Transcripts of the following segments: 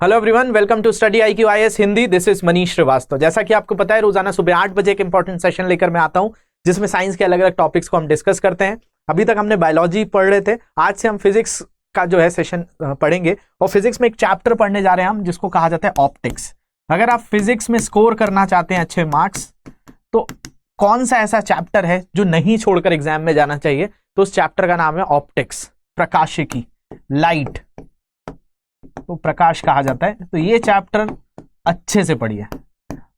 Hello everyone, welcome to study IQ IAS Hindi. This is Manish Shrivastava. जैसा कि आपको पता है, रोजाना सुबह 8 बजे एक इंपॉर्टेंट सेशन लेकर मैं आता हूं जिसमें साइंस के अलग अलग टॉपिक्स को हम डिस्कस करते हैं। अभी तक हमने बायोलॉजी पढ़ रहे थे, आज से हम फिजिक्स का जो है सेशन पढ़ेंगे और फिजिक्स में एक चैप्टर पढ़ने जा रहे हैं हम जिसको कहा जाता है ऑप्टिक्स। अगर आप फिजिक्स में स्कोर करना चाहते हैं अच्छे मार्क्स, तो कौन सा ऐसा चैप्टर है जो नहीं छोड़कर एग्जाम में जाना चाहिए, तो उस चैप्टर का नाम है ऑप्टिक्स, प्रकाशिकी, लाइट तो प्रकाश कहा जाता है। तो ये चैप्टर अच्छे से पढ़िए।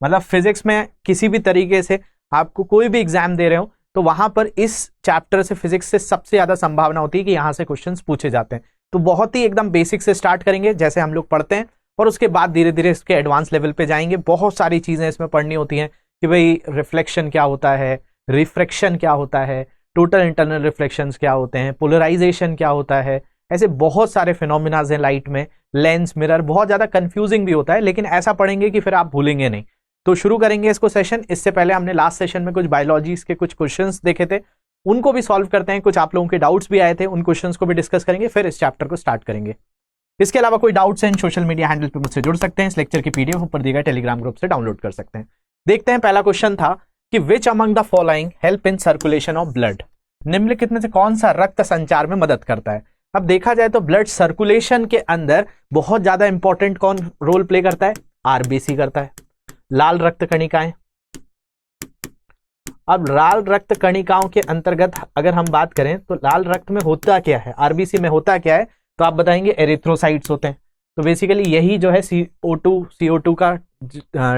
मतलब फिजिक्स में किसी भी तरीके से आपको कोई भी एग्जाम दे रहे हो तो वहां पर इस चैप्टर से, फिजिक्स से सबसे ज्यादा संभावना होती है कि यहां से क्वेश्चंस पूछे जाते हैं। तो बहुत ही एकदम बेसिक से स्टार्ट करेंगे जैसे हम लोग पढ़ते हैं, और उसके बाद धीरे धीरे इसके एडवांस लेवल पे जाएंगे। बहुत सारी चीजें इसमें पढ़नी होती हैं कि भाई रिफ्लेक्शन क्या होता है, रिफ्रैक्शन क्या होता है, टोटल इंटरनल रिफ्लेक्शंस क्या होते हैं, पोलराइजेशन क्या होता है। ऐसे बहुत सारे फिनोमिनाज हैं लाइट में, लेंस, मिरर, बहुत ज्यादा कंफ्यूजिंग भी होता है, लेकिन ऐसा पढ़ेंगे कि फिर आप भूलेंगे नहीं। तो शुरू करेंगे इसको सेशन। इससे पहले हमने लास्ट सेशन में कुछ बायोलॉजी के कुछ क्वेश्चंस देखे थे, उनको भी सॉल्व करते हैं। कुछ आप लोगों के डाउट्स भी आए थे, उन क्वेश्चंस को भी डिस्कस करेंगे, फिर इस चैप्टर को स्टार्ट करेंगे। इसके अलावा कोई डाउट्स हैं, सोशल मीडिया हैंडल पे मुझसे जुड़ सकते हैं। इस लेक्चर की PDF ऊपर दिए गए टेलीग्राम ग्रुप से डाउनलोड कर सकते हैं। देखते हैं, पहला क्वेश्चन था कि which among the following help in circulation of blood. निम्नलिखित में से कौन सा रक्त संचार में मदद करता है। अब देखा जाए तो ब्लड सर्कुलेशन के अंदर बहुत ज्यादा इंपॉर्टेंट कौन रोल प्ले करता है, RBC करता है, लाल रक्त कणिकाएं। अब लाल रक्त कणिकाओं के अंतर्गत अगर हम बात करें तो लाल रक्त में होता क्या है, RBC में होता क्या है, तो आप बताएंगे एरिथ्रोसाइट्स होते हैं। तो बेसिकली यही जो है CO2 का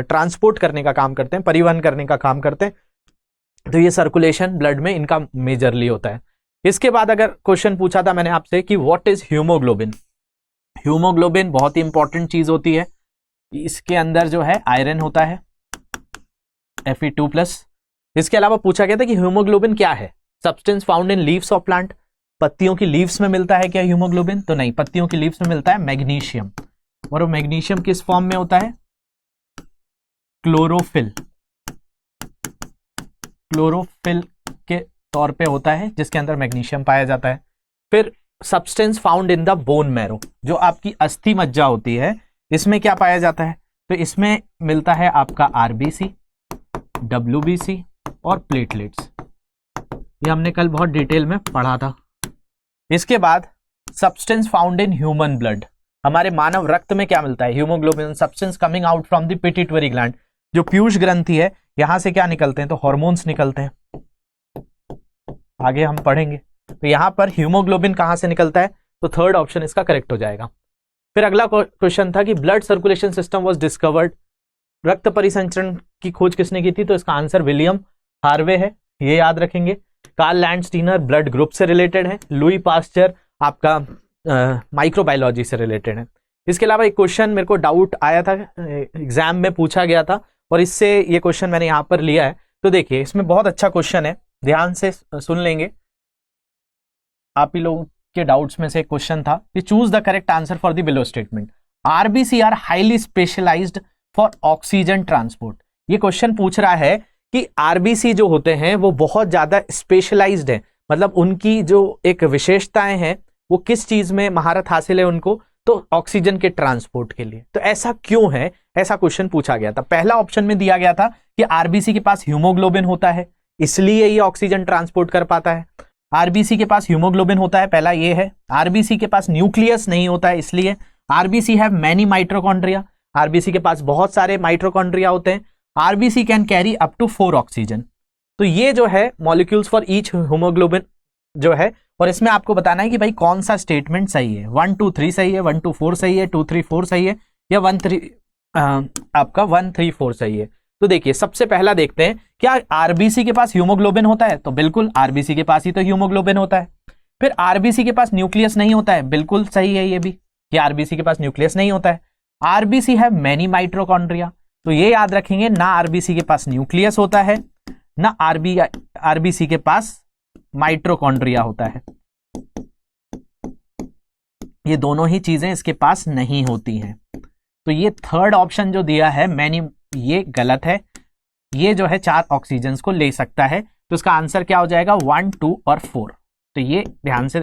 ट्रांसपोर्ट करने का काम करते हैं, परिवहन करने का काम करते हैं। तो ये सर्कुलेशन ब्लड में इनका मेजरली होता है। इसके बाद अगर क्वेश्चन पूछा था मैंने आपसे कि व्हाट इज हीमोग्लोबिन। हीमोग्लोबिन बहुत ही इंपॉर्टेंट चीज होती है। इसके अंदर जो है आयरन होता है, Fe2+। इसके अलावा पूछा गया था कि हीमोग्लोबिन क्या है, substance found in leaves of plant. पत्तियों की लीव्स में मिलता है क्या हीमोग्लोबिन, तो नहीं, पत्तियों की लीव्स में मिलता है मैग्नीशियम। और वो मैग्नीशियम किस फॉर्म में होता है, क्लोरोफिल के तौर पे होता है, जिसके अंदर मैग्नीशियम पाया जाता है। फिर substance found in the bone marrow, जो आपकी अस्थि मज्जा होती है, इसमें क्या पाया जाता है, तो इसमें मिलता है आपका RBC, WBC और प्लेटलेट्स। ये हमने कल बहुत डिटेल में पढ़ा था। इसके बाद substance found in human blood, हमारे मानव रक्त में क्या मिलता है, haemoglobin, substance coming out from the pituitary gland, जो पीयूष ग्रंथि है, यहां से क्या निकलते हैं, तो हॉर्मोन्स निकलते हैं। आगे हम पढ़ेंगे। तो यहां पर हीमोग्लोबिन कहां से निकलता है, तो थर्ड ऑप्शन इसका करेक्ट हो जाएगा। फिर अगला क्वेश्चन था कि blood circulation system was discovered, रक्त परिसंचरण की खोज किसने की थी, तो इसका आंसर विलियम हार्वे है, ये याद रखेंगे। कार्ल लैंडस्टीनर ब्लड ग्रुप से रिलेटेड है। लुई पास्चर आपका माइक्रोबायोलॉजी से रिलेटेड है। इसके अलावा एक क्वेश्चन मेरे को डाउट आया था, एग्जाम में पूछा गया था, और इससे ये क्वेश्चन मैंने यहां पर लिया है। तो देखिए, इसमें बहुत अच्छा क्वेश्चन है, ध्यान से सुन लेंगे। आप ही लोगों के डाउट्स में से एक क्वेश्चन था कि choose the correct answer for the below statement. RBC are highly specialised for oxygen transport. ये क्वेश्चन पूछ रहा है कि RBC जो होते हैं वो बहुत ज्यादा स्पेशलाइज्ड है, मतलब उनकी जो एक विशेषताएं हैं वो किस चीज में महारत हासिल है उनको, तो ऑक्सीजन के ट्रांसपोर्ट के लिए। तो ऐसा क्यों है, ऐसा क्वेश्चन पूछा गया था। पहला ऑप्शन में दिया गया था कि RBC के पास हीमोग्लोबिन होता है, इसलिए ये ऑक्सीजन ट्रांसपोर्ट कर पाता है। RBC के पास हीमोग्लोबिन होता है, पहला ये है। RBC के पास न्यूक्लियस नहीं होता है, इसलिए। RBC have many mitochondria, RBC के पास बहुत सारे माइटोकॉन्ड्रिया होते हैं। RBC can carry up to 4 oxygen. तो ये जो है मॉलिक्यूल्स फॉर ईच हीमोग्लोबिन जो है, और इसमें आपको बताना है कि भाई कौन सा स्टेटमेंट सही है। 1 2 3 सही है, 1 2 4 सही है, 2 3 4 सही है, या 1 3 4 सही है। तो देखिए, सबसे पहला देखते हैं, क्या RBC के पास हीमोग्लोबिन होता है, तो बिल्कुल RBC के पास ही तो हीमोग्लोबिन होता है। फिर RBC के पास न्यूक्लियस नहीं होता है, बिल्कुल सही है ये भी कि RBC के पास न्यूक्लियस नहीं होता है। RBC है मैनी माइटोकॉन्ड्रिया, तो ये याद रखेंगे, ना RBC के पास न्यूक्लियस होता है, ना RBC के पास माइटोकॉन्ड्रिया होता है। ये दोनों ही चीजें इसके पास नहीं होती हैं। तो ये थर्ड ऑप्शन जो दिया है मैनी, ये गलत है। ये जो है 4 ऑक्सीजन को ले सकता है, तो इसका आंसर क्या हो जाएगा, 1 2 और 4। तो ये ध्यान से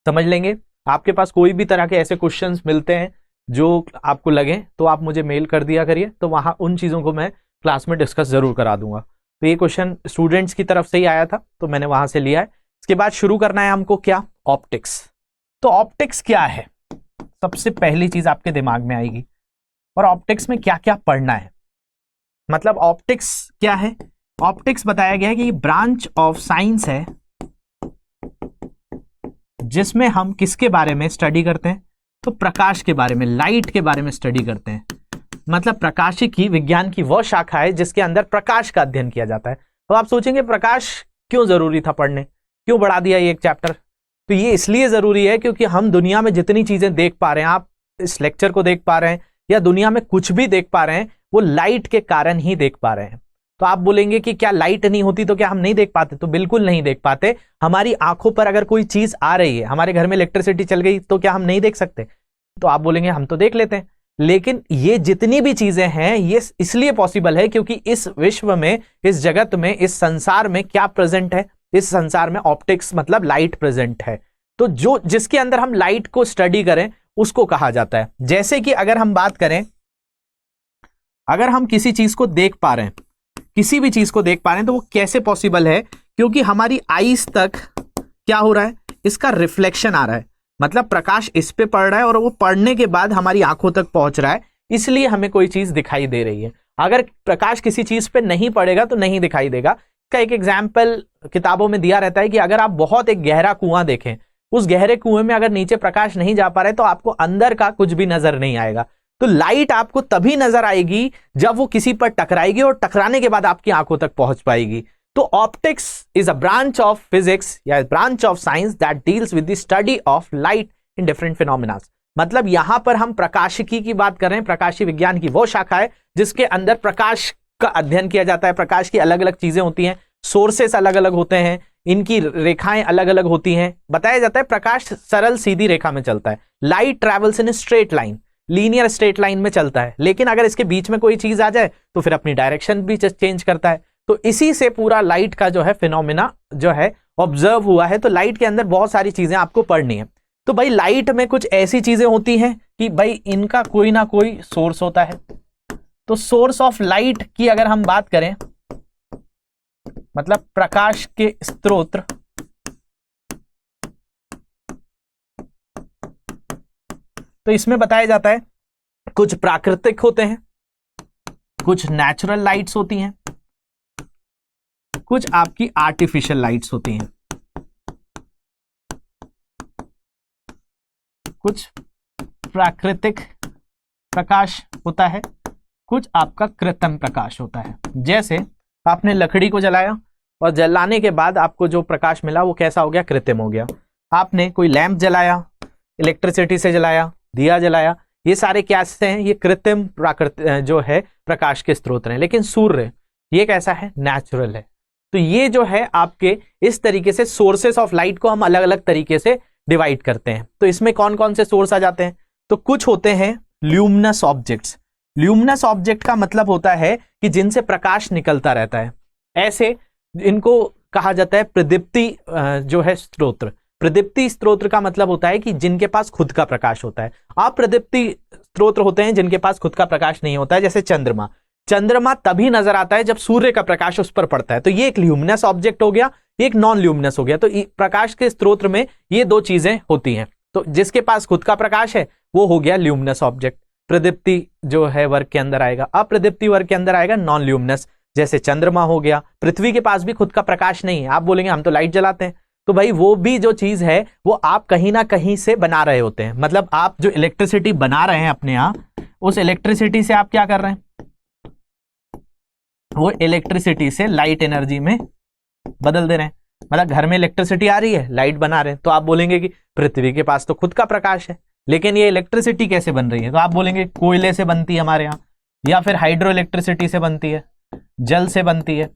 समझ लेंगे। आपके पास कोई भी तरह के ऐसे क्वेश्चंस मिलते हैं जो आपको लगे तो आप मुझे मेल कर दिया करिए, तो वहाँ उन चीज़ों को मैं क्लास में डिस्कस ज़रूर करा दूंगा। तो ये क्वेश्चन स्टूडेंट्स की तरफ से ही आया था तो मैंने वहाँ से लिया है। इसके बाद शुरू करना है हमको क्या, ऑप्टिक्स। तो ऑप्टिक्स क्या है, सबसे पहली चीज़ आपके दिमाग में आएगी, और ऑप्टिक्स में क्या क्या पढ़ना है। मतलब ऑप्टिक्स क्या है, ऑप्टिक्स बताया गया है कि ये ब्रांच ऑफ साइंस है जिसमें हम किसके बारे में स्टडी करते हैं, तो प्रकाश के बारे में, लाइट के बारे में स्टडी करते हैं। मतलब प्रकाशिकी विज्ञान की वह शाखा है जिसके अंदर प्रकाश का अध्ययन किया जाता है। तो आप सोचेंगे प्रकाश क्यों जरूरी था पढ़ने, क्यों बढ़ा दिया ये एक चैप्टर। तो ये इसलिए जरूरी है क्योंकि हम दुनिया में जितनी चीजें देख पा रहे हैं, आप इस लेक्चर को देख पा रहे हैं या दुनिया में कुछ भी देख पा रहे हैं, वो लाइट के कारण ही देख पा रहे हैं। तो आप बोलेंगे कि क्या लाइट नहीं होती तो क्या हम नहीं देख पाते, तो बिल्कुल नहीं देख पाते। हमारी आंखों पर अगर कोई चीज आ रही है, हमारे घर में इलेक्ट्रिसिटी चल गई तो क्या हम नहीं देख सकते, तो आप बोलेंगे हम तो देख लेते हैं। लेकिन ये जितनी भी चीजें हैं ये इसलिए पॉसिबल है क्योंकि इस विश्व में, इस जगत में, इस संसार में क्या प्रेजेंट है, इस संसार में ऑप्टिक्स मतलब लाइट प्रेजेंट है। तो जो जिसके अंदर हम लाइट को स्टडी करें उसको कहा जाता है। जैसे कि अगर हम बात करें, अगर हम किसी चीज को देख पा रहे हैं, किसी भी चीज को देख पा रहे हैं, तो वो कैसे पॉसिबल है, क्योंकि हमारी आईज तक क्या हो रहा है, इसका रिफ्लेक्शन आ रहा है। मतलब प्रकाश इस पे पड़ रहा है और वो पड़ने के बाद हमारी आंखों तक पहुंच रहा है, इसलिए हमें कोई चीज दिखाई दे रही है। अगर प्रकाश किसी चीज पे नहीं पड़ेगा तो नहीं दिखाई देगा। इसका एक एग्जाम्पल किताबों में दिया रहता है कि अगर आप बहुत एक गहरा कुआं देखें, उस गहरे कुएं में अगर नीचे प्रकाश नहीं जा पा रहे तो आपको अंदर का कुछ भी नजर नहीं आएगा। तो लाइट आपको तभी नजर आएगी जब वो किसी पर टकराएगी और टकराने के बाद आपकी आंखों तक पहुंच पाएगी। तो optics is a branch of physics या branch of science that deals with the study of light in different phenomena. मतलब यहां पर हम प्रकाशिकी की बात कर रहे हैं। प्रकाशीय विज्ञान की वो शाखा है जिसके अंदर प्रकाश का अध्ययन किया जाता है। प्रकाश की अलग अलग चीजें होती हैं, सोर्सेस अलग अलग होते हैं, इनकी रेखाएं अलग अलग होती हैं। बताया जाता है प्रकाश सरल सीधी रेखा में चलता है, light travels in straight line, linear straight line में चलता है। लेकिन अगर इसके बीच में कोई चीज आ जाए तो फिर अपनी डायरेक्शन भी चेंज करता है। तो इसी से पूरा लाइट का जो है फिनोमिना जो है ऑब्जर्व हुआ है। तो लाइट के अंदर बहुत सारी चीजें आपको पढ़नी है। तो भाई लाइट में कुछ ऐसी चीजें होती हैं कि भाई इनका कोई ना कोई सोर्स होता है। तो सोर्स ऑफ लाइट की अगर हम बात करें, मतलब प्रकाश के स्रोत, तो इसमें बताया जाता है कुछ प्राकृतिक होते हैं, कुछ नेचुरल लाइट्स होती हैं, कुछ आपकी आर्टिफिशियल लाइट्स होती हैं, कुछ प्राकृतिक प्रकाश होता है, कुछ आपका कृत्रिम प्रकाश होता है। जैसे आपने लकड़ी को जलाया और जलाने के बाद आपको जो प्रकाश मिला वो कैसा हो गया, कृत्रिम हो गया। आपने कोई लैंप जलाया, इलेक्ट्रिसिटी से जलाया, दिया जलाया, ये सारे क्या से हैं, ये कृत्रिम प्राकृतिक जो है प्रकाश के स्रोत हैं। लेकिन सूर्य ये कैसा है, नेचुरल है। तो ये जो है आपके इस तरीके से सोर्सेस ऑफ लाइट को हम अलग अलग तरीके से डिवाइड करते हैं। तो इसमें कौन कौन से सोर्स आ जाते हैं, तो कुछ होते हैं ल्यूमिनस ऑब्जेक्ट्स। ल्यूमिनस ऑब्जेक्ट का मतलब होता है कि जिनसे प्रकाश निकलता रहता है। ऐसे इनको कहा जाता है प्रदीप्ति जो है स्रोत। प्रदीप्ति स्रोत का मतलब होता है कि जिनके पास खुद का प्रकाश होता है। अप्रदीप्ति स्रोत होते हैं जिनके पास खुद का प्रकाश नहीं होता है। जैसे चंद्रमा, चंद्रमा तभी नजर आता है जब सूर्य का प्रकाश उस पर पड़ता है। तो ये एक ल्यूमिनस ऑब्जेक्ट हो गया, एक नॉन ल्यूमिनस हो गया। तो प्रकाश के स्रोत में ये दो चीजें होती हैं। तो जिसके पास खुद का प्रकाश है वो हो गया ल्यूमिनस ऑब्जेक्ट, प्रदीप्ति जो है वर्ग के अंदर आएगा। अप्रदीप्ति वर्ग के अंदर आएगा नॉन ल्यूमिनस, जैसे चंद्रमा हो गया। पृथ्वी के पास भी खुद का प्रकाश नहीं है। आप बोलेंगे हम तो लाइट जलाते हैं, तो भाई वो भी जो चीज है वो आप कहीं ना कहीं से बना रहे होते हैं। मतलब आप जो इलेक्ट्रिसिटी बना रहे हैं अपने यहाँ, उस इलेक्ट्रिसिटी से आप क्या कर रहे हैं, वो इलेक्ट्रिसिटी से लाइट एनर्जी में बदल दे रहे हैं। मतलब घर में इलेक्ट्रिसिटी आ रही है, लाइट बना रहे हैं। तो आप बोलेंगे कि पृथ्वी के पास तो खुद का प्रकाश है, लेकिन ये इलेक्ट्रिसिटी कैसे बन रही है, तो आप बोलेंगे कोयले से बनती है हमारे यहाँ, या फिर हाइड्रो इलेक्ट्रिसिटी से बनती है, जल से बनती है,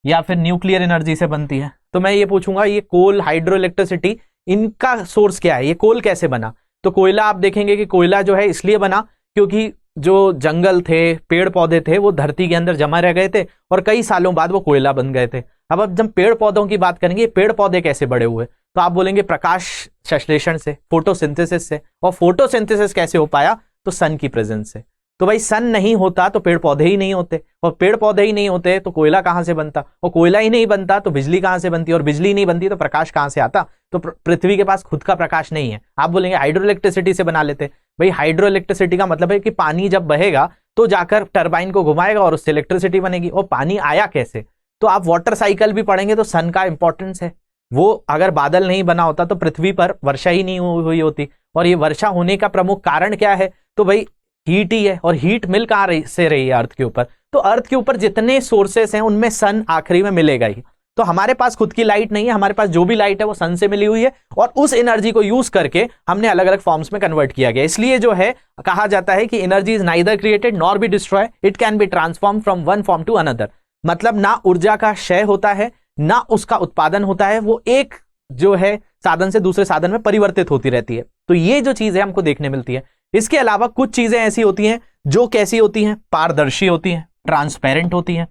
या फिर न्यूक्लियर एनर्जी से बनती है। तो मैं ये पूछूंगा ये कोल, हाइड्रो इलेक्ट्रिसिटी, इनका सोर्स क्या है, ये कोल कैसे बना। तो कोयला आप देखेंगे कि कोयला जो है इसलिए बना क्योंकि जो जंगल थे, पेड़ पौधे थे, वो धरती के अंदर जमा रह गए थे और कई सालों बाद वो कोयला बन गए थे। अब जब पेड़ पौधों की बात करेंगे, पेड़ पौधे कैसे बड़े हुए, तो आप बोलेंगे प्रकाश संश्लेषण से, फोटोसिंथेसिस से। और फोटोसिंथेसिस कैसे हो पाया? तो सन की प्रेजेंस से। तो भाई सन नहीं होता तो पेड़ पौधे ही नहीं होते, और पेड़ पौधे ही नहीं होते तो कोयला कहां से बनता, और कोयला ही नहीं बनता तो बिजली कहां से बनती, और बिजली नहीं बनती तो प्रकाश कहां से आता? तो पृथ्वी के पास खुद का प्रकाश नहीं है। आप बोलेंगे हाइड्रो इलेक्ट्रिसिटी से बना लेते। भाई हाइड्रो इलेक्ट्रिसिटी का मतलब है कि पानी जब बहेगा तो जाकर टरबाइन को घुमाएगा और उससे इलेक्ट्रिसिटी बनेगी। और पानी आया कैसे? तो आप वाटर साइकिल भी पढ़ेंगे तो सन का इंपॉर्टेंस है। वो अगर बादल नहीं बना होता तो पृथ्वी पर वर्षा ही नहीं हुई होती। और ये वर्षा होने का प्रमुख कारण क्या है? तो भाई हीट ही है। और हीट मिल कहां से रही है? अर्थ के ऊपर। तो अर्थ के ऊपर जितने सोर्सेस हैं उनमें सन आखिरी में मिलेगा ही। तो हमारे पास खुद की लाइट नहीं है, हमारे पास जो भी लाइट है वो सन से मिली हुई है, और उस एनर्जी को यूज करके हमने अलग अलग फॉर्म्स में कन्वर्ट किया गया। इसलिए जो है कहा जाता है कि energy is neither created nor be destroy, it can be transform from one form to another. मतलब ना ऊर्जा का क्षय होता है ना उसका उत्पादन होता है, वो एक जो है साधन से दूसरे साधन में परिवर्तित होती रहती है। तो ये जो चीज है हमको देखने मिलती है। इसके अलावा कुछ चीजें ऐसी होती हैं जो कैसी होती हैं? पारदर्शी होती हैं, ट्रांसपेरेंट होती हैं।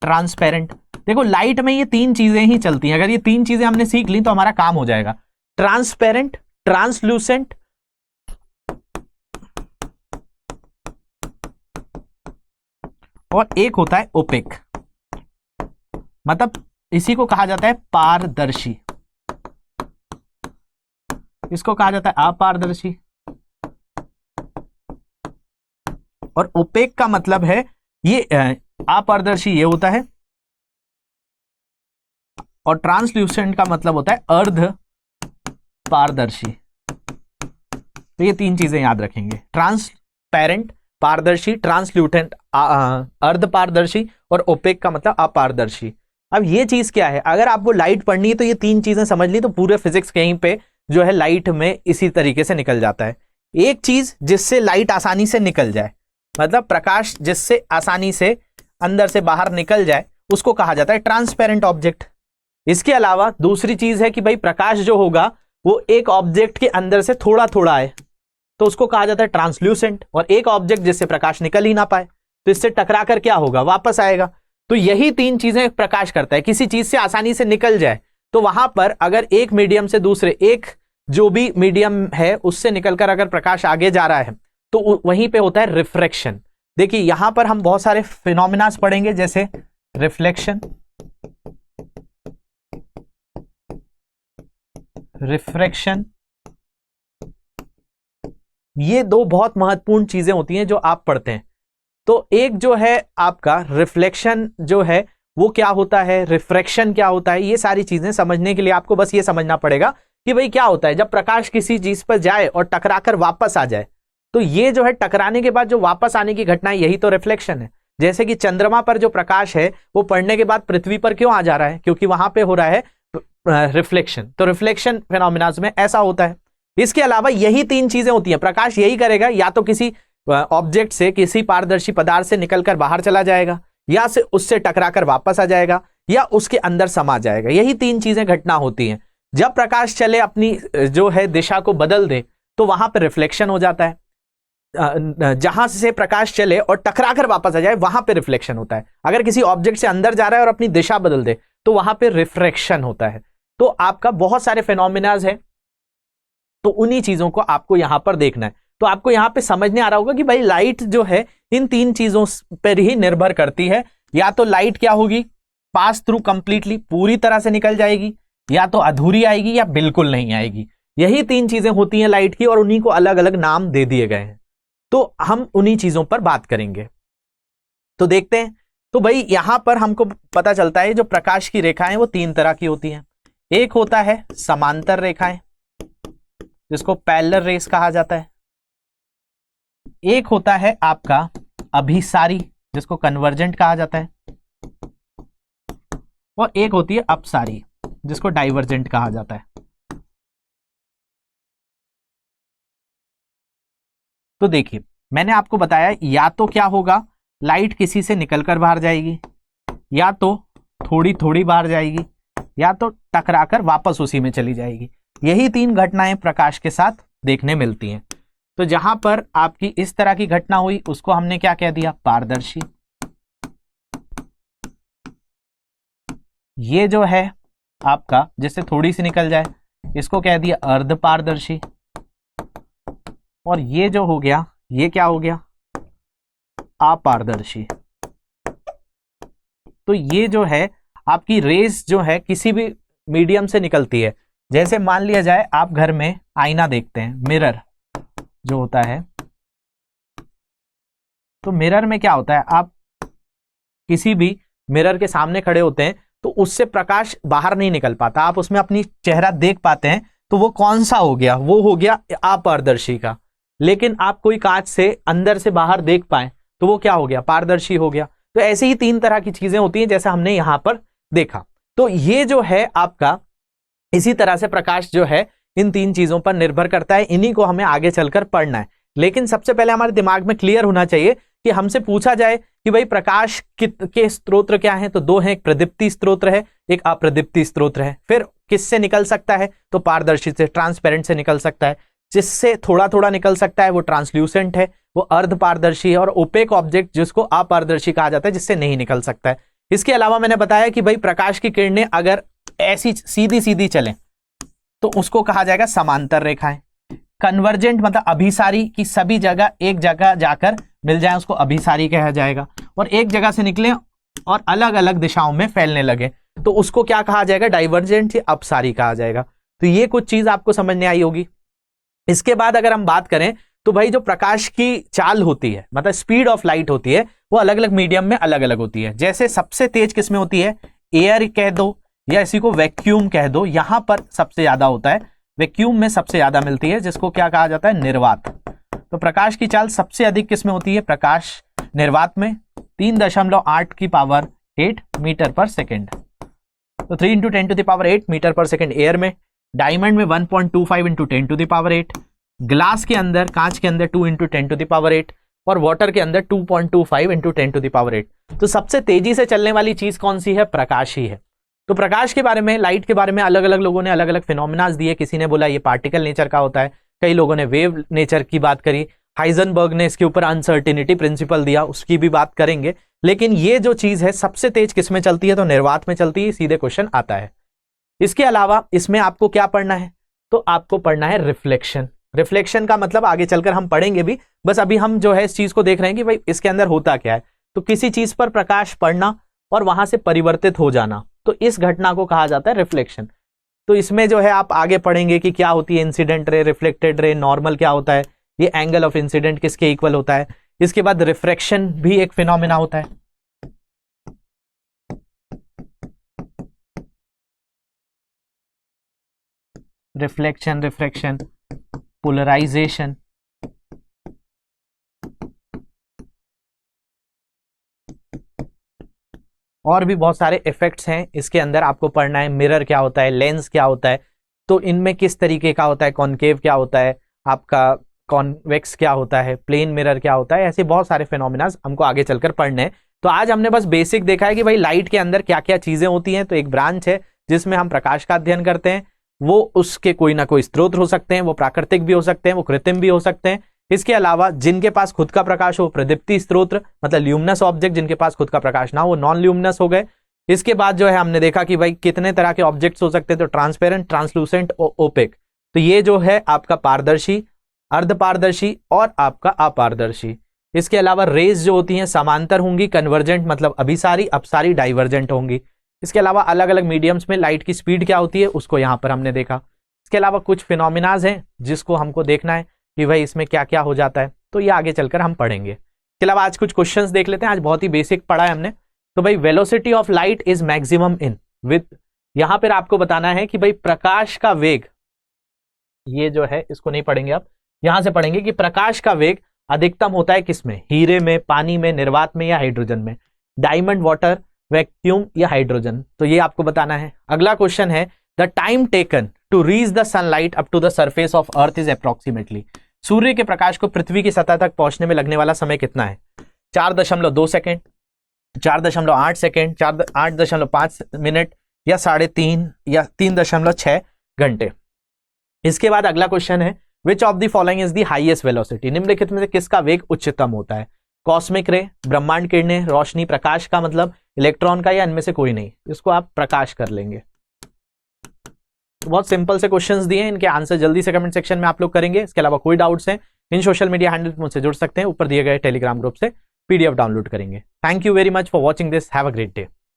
ट्रांसपेरेंट, देखो लाइट में ये तीन चीजें ही चलती हैं। अगर ये तीन चीजें हमने सीख ली तो हमारा काम हो जाएगा। ट्रांसपेरेंट, ट्रांसल्यूसेंट और एक होता है ओपेक। मतलब इसी को कहा जाता है पारदर्शी, इसको कहा जाता है अपारदर्शी। और ओपेक का मतलब है ये अपारदर्शी ये होता है, और ट्रांसल्यूसेंट का मतलब होता है अर्ध पारदर्शी। तो ये तीन चीजें याद रखेंगे, ट्रांसपेरेंट, पारदर्शी, ट्रांसल्यूसेंट अर्ध पारदर्शी, और ओपेक का मतलब अपारदर्शी। अब ये चीज क्या है? अगर आपको लाइट पढ़नी है तो ये तीन चीजें समझ ली तो पूरे फिजिक्स कहीं पे जो है लाइट में इसी तरीके से निकल जाता है। एक चीज जिससे लाइट आसानी से निकल जाए, मतलब प्रकाश जिससे आसानी से अंदर से बाहर निकल जाए, उसको कहा जाता है ट्रांसपेरेंट ऑब्जेक्ट। इसके अलावा दूसरी चीज है कि भाई प्रकाश जो होगा वो एक ऑब्जेक्ट के अंदर से थोड़ा थोड़ा आए, तो उसको कहा जाता है ट्रांसल्यूसेंट। और एक ऑब्जेक्ट जिससे प्रकाश निकल ही ना पाए तो इससे टकरा कर क्या होगा? वापस आएगा। तो यही तीन चीजें प्रकाश करता है। किसी चीज से आसानी से निकल जाए तो वहां पर अगर एक मीडियम से दूसरे, एक जो भी मीडियम है उससे निकलकर अगर प्रकाश आगे जा रहा है तो वहीं पे होता है रिफ्रैक्शन। देखिए यहां पर हम बहुत सारे फिनोमिनास पढ़ेंगे, जैसे रिफ्लेक्शन, रिफ्रैक्शन। ये दो बहुत महत्वपूर्ण चीजें होती हैं जो आप पढ़ते हैं। तो एक जो है आपका रिफ्लेक्शन जो है वो क्या होता है, रिफ्रैक्शन क्या होता है, ये सारी चीजें समझने के लिए आपको बस ये समझना पड़ेगा कि भाई क्या होता है जब प्रकाश किसी चीज पर जाए और टकराकर वापस आ जाए। तो ये जो है टकराने के बाद जो वापस आने की घटना है, यही तो रिफ्लेक्शन है। जैसे कि चंद्रमा पर जो प्रकाश है वो पड़ने के बाद पृथ्वी पर क्यों आ जा रहा है? क्योंकि वहां पे हो रहा है रिफ्लेक्शन। तो रिफ्लेक्शन फिनोमिनास में ऐसा होता है। इसके अलावा यही तीन चीजें होती हैं। प्रकाश यही करेगा, या तो किसी ऑब्जेक्ट से, किसी पारदर्शी पदार्थ से निकलकर बाहर चला जाएगा, या से उससे टकराकर वापस आ जाएगा, या उसके अंदर समा जाएगा। यही तीन चीजें घटना होती हैं। जब प्रकाश चले अपनी जो है दिशा को बदल दे तो वहां पर रिफ्लेक्शन हो जाता है। जहां से प्रकाश चले और टकराकर वापस आ जाए वहां पे रिफ्लेक्शन होता है। अगर किसी ऑब्जेक्ट से अंदर जा रहा है और अपनी दिशा बदल दे तो वहां पे रिफ्रैक्शन होता है। तो आपका बहुत सारे फिनोमिनाज है, तो उन्हीं चीजों को आपको यहां पर देखना है। तो आपको यहां पे समझने आ रहा होगा कि भाई लाइट जो है इन तीन चीजों पर ही निर्भर करती है। या तो लाइट क्या होगी, पास थ्रू कंप्लीटली, पूरी तरह से निकल जाएगी, या तो अधूरी आएगी, या बिल्कुल नहीं आएगी। यही तीन चीजें होती हैं लाइट की, और उन्हीं को अलग अलग नाम दे दिए गए हैं। तो हम उन्हीं चीजों पर बात करेंगे। तो देखते हैं। तो भाई यहां पर हमको पता चलता है जो प्रकाश की रेखाएं वो तीन तरह की होती हैं। एक होता है समांतर रेखाएं, जिसको पैरेलल रेस कहा जाता है। एक होता है आपका अभिसारी, जिसको कन्वर्जेंट कहा जाता है। और एक होती है अपसारी, जिसको डाइवर्जेंट कहा जाता है। तो देखिए मैंने आपको बताया, या तो क्या होगा, लाइट किसी से निकलकर बाहर जाएगी, या तो थोड़ी थोड़ी बाहर जाएगी, या तो टकराकर वापस उसी में चली जाएगी। यही तीन घटनाएं प्रकाश के साथ देखने मिलती हैं। तो जहां पर आपकी इस तरह की घटना हुई उसको हमने क्या कह दिया, पारदर्शी। ये जो है आपका जिससे थोड़ी सी निकल जाए, इसको कह दिया अर्ध पारदर्शी। और ये जो हो गया, ये क्या हो गया, अपारदर्शी। तो ये जो है आपकी रेस जो है किसी भी मीडियम से निकलती है। जैसे मान लिया जाए आप घर में आईना देखते हैं, मिरर जो होता है, तो मिरर में क्या होता है, आप किसी भी मिरर के सामने खड़े होते हैं तो उससे प्रकाश बाहर नहीं निकल पाता, आप उसमें अपनी चेहरा देख पाते हैं, तो वो कौन सा हो गया, वो हो गया अपारदर्शी का। लेकिन आप कोई कांच से अंदर से बाहर देख पाए तो वो क्या हो गया, पारदर्शी हो गया। तो ऐसे ही 3 तरह की चीजें होती हैं जैसा हमने यहां पर देखा। तो ये जो है आपका, इसी तरह से प्रकाश जो है इन 3 चीजों पर निर्भर करता है, इन्हीं को हमें आगे चलकर पढ़ना है। लेकिन सबसे पहले हमारे दिमाग में क्लियर होना चाहिए कि हमसे पूछा जाए कि भाई प्रकाश के स्रोत क्या हैं, तो 2 हैं, एक प्रदीप्ति स्रोत है, एक अप्रदीप्ति स्रोत है। फिर किससे निकल सकता है, तो पारदर्शी से, ट्रांसपेरेंट से निकल सकता है। जिससे थोड़ा थोड़ा निकल सकता है वो ट्रांसल्यूसेंट है, वो अर्ध पारदर्शी है। और ओपेक ऑब्जेक्ट जिसको अपारदर्शी कहा जाता है, जिससे नहीं निकल सकता है। इसके अलावा मैंने बताया कि भाई प्रकाश की किरणें अगर ऐसी सीधी सीधी चलें तो उसको कहा जाएगा समांतर रेखाएं। कन्वर्जेंट मतलब अभिसारी की सभी जगह एक जगह जाकर मिल जाए, उसको अभिसारी कहा जाएगा। और एक जगह से निकले और अलग अलग दिशाओं में फैलने लगे तो उसको क्या कहा जाएगा, डाइवर्जेंट या अपसारी कहा जाएगा। तो ये कुछ चीज आपको समझ में आई होगी। इसके बाद अगर हम बात करें तो भाई जो प्रकाश की चाल होती है, मतलब स्पीड ऑफ लाइट होती है, वो अलग अलग मीडियम में अलग अलग होती है। जैसे सबसे तेज किसमें होती है, एयर कह दो या इसी को वैक्यूम कह दो, यहां पर सबसे ज्यादा होता है, वैक्यूम में सबसे ज्यादा मिलती है, जिसको क्या कहा जाता है, निर्वात। तो प्रकाश की चाल सबसे अधिक किसमें होती है, प्रकाश निर्वात में, 3.8 की पावर 8 मीटर पर सेकेंड। तो 3 × 10⁸ मीटर पर सेकेंड एयर में, डायमंड में 1.25 × 10⁸, ग्लास के अंदर, कांच के अंदर 2 × 10⁸, और वाटर के अंदर 2.25 × 10⁸। तो सबसे तेजी से चलने वाली चीज कौन सी है, प्रकाश ही है। तो प्रकाश के बारे में, लाइट के बारे में अलग अलग लोगों ने अलग अलग फिनोमिनास दिए। किसी ने बोला ये पार्टिकल नेचर का होता है, कई लोगों ने वेव नेचर की बात करी, हाइजनबर्ग ने इसके ऊपर अनसर्टेनिटी प्रिंसिपल दिया, उसकी भी बात करेंगे। लेकिन ये जो चीज है सबसे तेज किस में चलती है, तो निर्वात में चलती है, सीधे क्वेश्चन आता है। इसके अलावा इसमें आपको क्या पढ़ना है, तो आपको पढ़ना है रिफ्लेक्शन। रिफ्लेक्शन का मतलब आगे चलकर हम पढ़ेंगे भी, बस अभी हम जो है इस चीज को देख रहे हैं कि भाई इसके अंदर होता क्या है। तो किसी चीज पर प्रकाश पड़ना और वहां से परिवर्तित हो जाना, तो इस घटना को कहा जाता है रिफ्लेक्शन। तो इसमें जो है आप आगे पढ़ेंगे कि क्या होती है incident ray, reflected ray, normal क्या होता है, ये एंगल ऑफ इंसिडेंट किसके इक्वल होता है। इसके बाद रिफ्रैक्शन भी एक फिनोमेना होता है। रिफ्लेक्शन, रिफ्रैक्शन, पोलराइजेशन, और भी बहुत सारे इफेक्ट्स हैं इसके अंदर, आपको पढ़ना है। मिरर क्या होता है, लेंस क्या होता है, तो इनमें किस तरीके का होता है, कॉनकेव क्या होता है, आपका कॉन्वेक्स क्या होता है, प्लेन मिरर क्या होता है, ऐसे बहुत सारे फिनोमिनास हमको आगे चलकर पढ़ने हैं। तो आज हमने बस बेसिक देखा है कि भाई लाइट के अंदर क्या क्या चीजें होती हैं। तो एक ब्रांच है जिसमें हम प्रकाश का अध्ययन करते हैं, वो उसके कोई ना कोई स्रोत हो सकते हैं, वो प्राकृतिक भी हो सकते हैं, वो कृत्रिम भी हो सकते हैं। इसके अलावा जिनके पास खुद का प्रकाश हो, प्रदीप्ति स्रोत, मतलब ल्यूमिनस ऑब्जेक्ट, जिनके पास खुद का प्रकाश ना हो, वो नॉन ल्यूमिनस हो गए। इसके बाद जो है हमने देखा कि भाई कितने तरह के ऑब्जेक्ट्स हो सकते हैं, तो ट्रांसपेरेंट, ट्रांसलूसेंट, ओपेक। तो ये जो है आपका पारदर्शी, अर्धपारदर्शी और आपका अपारदर्शी। इसके अलावा रेज जो होती हैं समांतर होंगी, कन्वर्जेंट मतलब अभिसारी, अपसारी, डाइवर्जेंट होंगी। इसके अलावा अलग अलग मीडियम्स में लाइट की स्पीड क्या होती है उसको यहाँ पर हमने देखा। इसके अलावा कुछ फिनोमिनाज हैं जिसको हमको देखना है कि भाई इसमें क्या क्या हो जाता है, तो ये आगे चलकर हम पढ़ेंगे। इसके अलावा आज कुछ क्वेश्चंस देख लेते हैं, आज बहुत ही बेसिक पढ़ा है हमने। तो भाई velocity of light is maximum in with, यहां पर आपको बताना है कि भाई प्रकाश का वेग, ये जो है इसको नहीं पढ़ेंगे आप, यहां से पढ़ेंगे कि प्रकाश का वेग अधिकतम होता है किसमें, हीरे में, पानी में, निर्वात में या हाइड्रोजन में, डायमंड, वाटर, वैक्यूम या हाइड्रोजन। तो ये आपको बताना है। अगला क्वेश्चन है the time taken to reach the sunlight up to the surface of earth is approximately, सूर्य के प्रकाश को पृथ्वी की सतह तक पहुंचने में लगने वाला समय कितना है, 4.2 सेकेंड, 4.8 सेकेंड, 8.5 मिनट या 3.5 या 3.6 घंटे। इसके बाद अगला क्वेश्चन है which of the following is the highest velocity, निम्नलिखित में से किसका वेग उच्चतम होता है, कॉस्मिक रे, ब्रह्मांड किरणें, रोशनी, प्रकाश का मतलब इलेक्ट्रॉन का, या इनमें से कोई नहीं। इसको आप प्रकाश कर लेंगे। बहुत सिंपल से क्वेश्चंस दिए हैं, इनके आंसर जल्दी से कमेंट सेक्शन में आप लोग करेंगे। इसके अलावा कोई डाउट्स हैं इन सोशल मीडिया हैंडल मुझसे जुड़ सकते हैं, ऊपर दिए गए टेलीग्राम ग्रुप से PDF डाउनलोड करेंगे। Thank you very much for watching this, have a great day.